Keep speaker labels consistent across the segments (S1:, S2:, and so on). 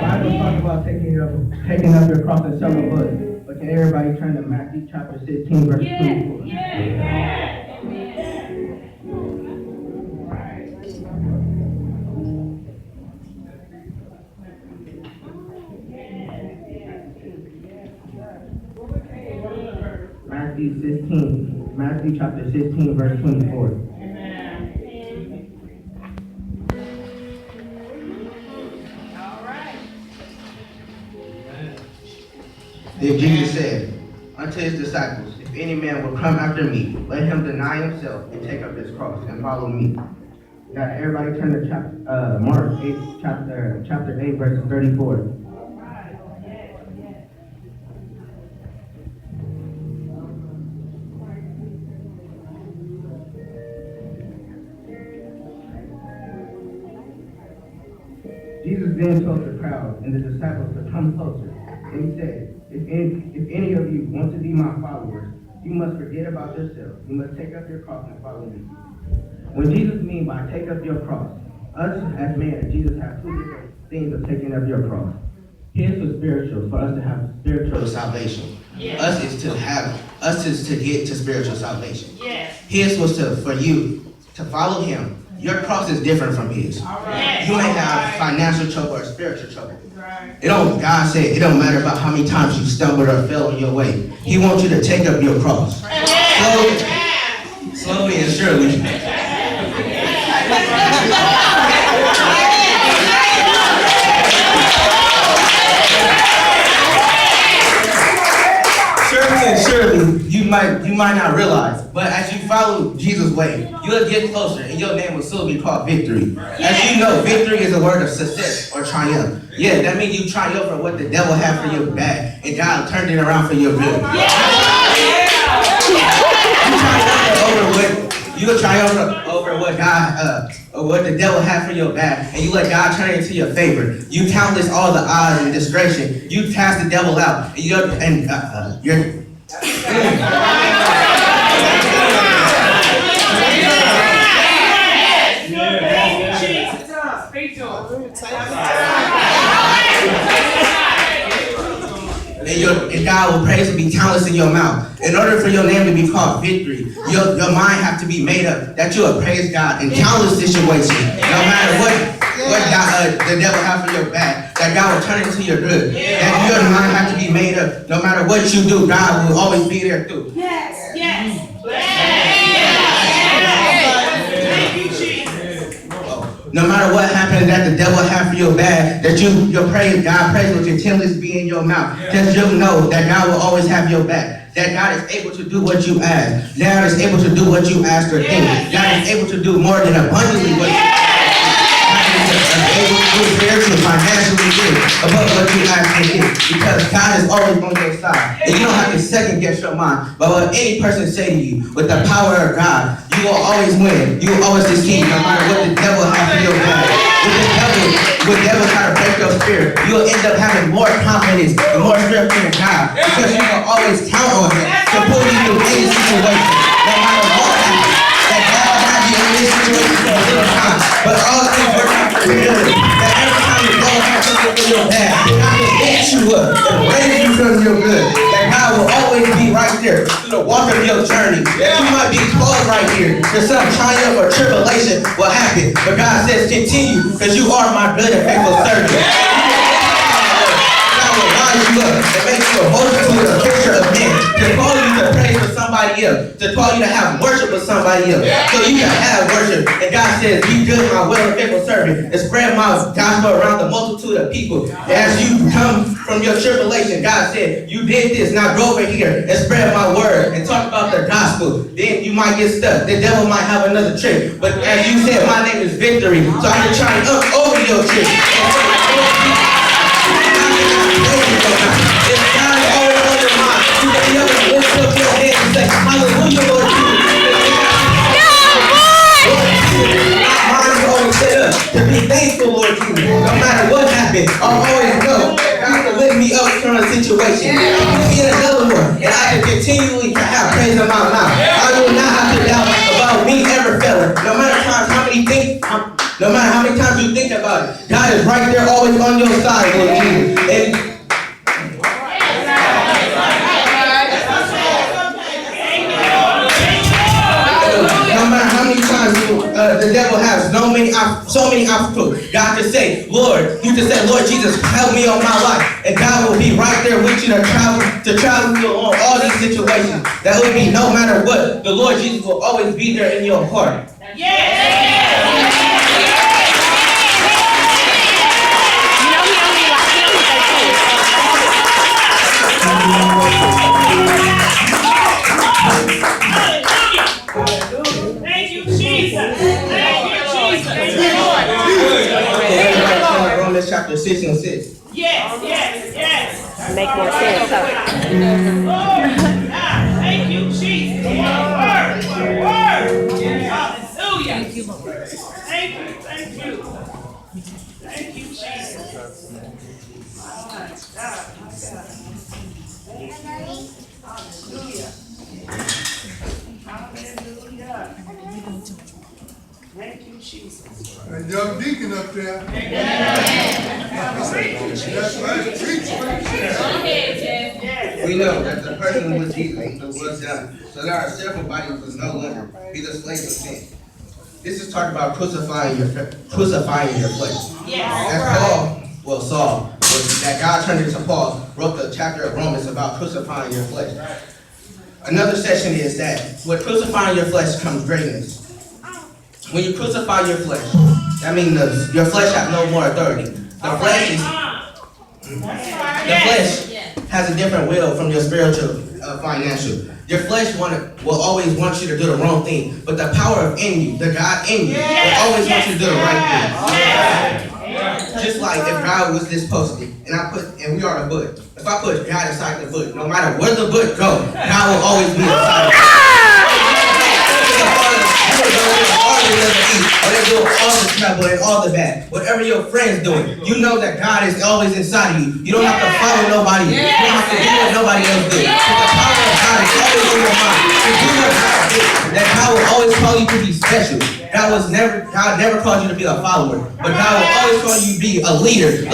S1: Bible talks about taking up your cross and some of us. But can everybody turn to Matthew chapter 16, verse 24? Matthew chapter 16, verse 24. Then Jesus said unto his disciples, if any man will come after me, let him deny himself and take up his cross and follow me. Now everybody turn to Mark 8, chapter 8, verse 34. Jesus then told the crowd and the disciples to come closer. And he said, if any of you want to be my followers, you must forget about yourself. You must take up your cross and follow me. When Jesus means by take up your cross, us as men, Jesus have two different things of taking up your cross. His was spiritual, for us to have spiritual salvation. Yes. Us is to get to spiritual salvation. Yes. His was for you to follow him. Your cross is different from his. Right. You may have financial trouble or spiritual trouble. Right. God said it don't matter about how many times you stumbled or fell on your way. He wants you to take up your cross. Slowly and surely. Surely, you might not realize, but as you follow Jesus' way, you'll get closer, and your name will still be called victory. As you know, victory is a word of success or triumph. Yeah, that means you triumph for what the devil had for your bad, and God turned it around for your good. You triumph over what God, or what the devil had for your bad, and you let God turn it into your favor. You countless all the odds and discretion. You cast the devil out, and you're. And God will praise and be countless in your mouth. In order for your name to be called victory, your mind have to be made up that you will praise God in countless situations. No matter what God, the devil have for your back, that God will turn it into your good. That your mind have to be made up. No matter what you do, God will always be there too. Yes. No matter what happens that the devil have for your bad, that your praise, God praise will continually be in your mouth. Just you know that God will always have your back. That God is able to do what you ask. God is able to do what you ask or think. God is able to do more than abundantly what you ask. God is able to do spiritually, financially, above what you ask or think. Because God is always on your side. And you don't have to second guess your mind. But what any person say to you, with the power of God, you will always win. You will always succeed, no matter what the devil has for your back. When the devil try to break your spirit, you will end up having more confidence and more strength in God. Because you will always count on him to pull you through any situation. No matter what happens, that God will have you in this situation for a little time. But all things work out for your good. That every time you go have something for your bad, God will lift you up and raise you from your good. That God will always be right there through the walk of your journey. You might be close right here. There's some triumph or tribulation will happen. But God says continue, because you are my good and faithful servant. God will rise you up and make you a multitude, a picture of men. To call you to praise for somebody else. To call you to have worship with somebody else. So you can have worship. And God says, be good, my well and faithful servant. And spread my gospel around the multitude of people. As you come from your tribulation, God said, you did this, now go over here and spread my word and talk about the gospel. Then you might get stuck. The devil might have another trick. But as you said, my name is Victory. So I can triumph over your trick. If God is always on your mind, you can never lift up your hands and say, hallelujah, Lord Jesus. My mind is always set up to be thankful, Lord Jesus. No matter what happens, I'll always know that God will lift me up from a situation. Put me in another one, and I can continually have praise in my mouth. I will not have to doubt about me ever failing. No matter how many times you think about it, God is right there always on your side, Lord. Lord. You just say, Lord Jesus, help me on my life. And God will be right there with you to travel you along all these situations. That will be no matter what. The Lord Jesus will always be there in your heart.
S2: Thank you, Jesus. Thank you, Jesus.
S1: Romans chapter 6 and 6.
S2: Yes.
S3: Make more sense.
S2: Glory to God. Thank you, Jesus. Word. Hallelujah. Thank you, Lord. Thank you. Thank you, Jesus. My God. Hallelujah. Thank you, Jesus.
S4: And young deacon up there. That's right.
S1: We know that the person with Jesus was done. So there are several bodies who no longer be the slaves of sin. This is talking about crucifying your flesh. As Saul, that God turned into Paul, wrote the chapter of Romans about crucifying your flesh. Another section is that with crucifying your flesh comes greatness. When you crucify your flesh, that means your flesh has no more authority. The flesh has a different will from your spiritual, financial. Your flesh will always want you to do the wrong thing, but the power in you, the God in you, will always want you to do the right thing. Just like if God was this post-it, and we are the book. If I put God inside the book, no matter where the book goes, God will always be inside it. Or they do all the trouble and all the bad. Whatever your friend's doing, you know that God is always inside of you. You don't have to follow nobody. You don't have to do what nobody else did. But the power of God is always in your mind. To do what God did. That God will always call you to be special. God never called you to be a follower, but God will always call you to be a leader of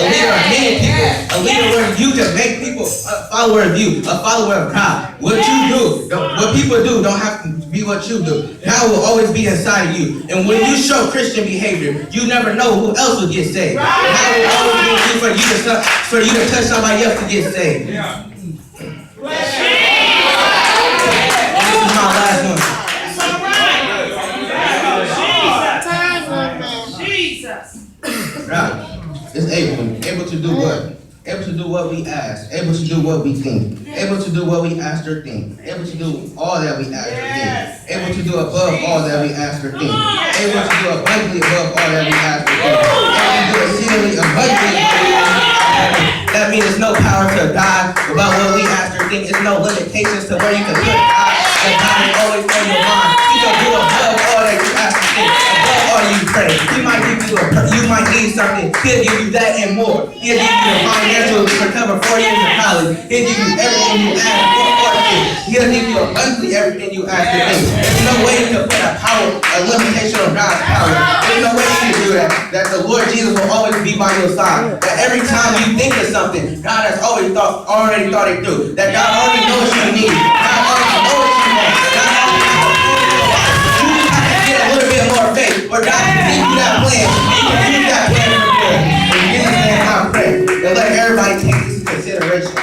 S1: many people, a leader where you can make people a follower of you, a follower of God. What you do, what people do, don't have to be what you do. God will always be inside of you, and when you show Christian behavior, you never know who else will get saved. God will always be for you to touch somebody else to get saved. And this is my last one. Right. It's able to do what? Able to do what we ask. Able to do what we think. Able to do what we ask or think. Able to do all that we ask or think. Able to do above all that we ask or think. Able to do abundantly above all that we ask or think. Able to do exceedingly abundantly. That means there's no power to God about what we ask or think. There's no limitations to where you can put God. That God is always on your mind. He can do above all that you ask or think. Above all you pray. He might give you you might need something. He'll give you that and more. He'll give you the financial to cover 4 years of college. He'll give you everything you ask for. He'll give you abundantly everything you ask for. There's no way you can put a limitation on God's power. There's no way you can do that. That the Lord Jesus will always be by your side. That every time you think of something, God has already thought it through. That God already knows what you need. God already knows what you want. God already knows what you want. You just have to get a little bit more faith. Or God can give you that plan. He can give you that plan for good. In Jesus' name I pray. And let everybody take this into consideration.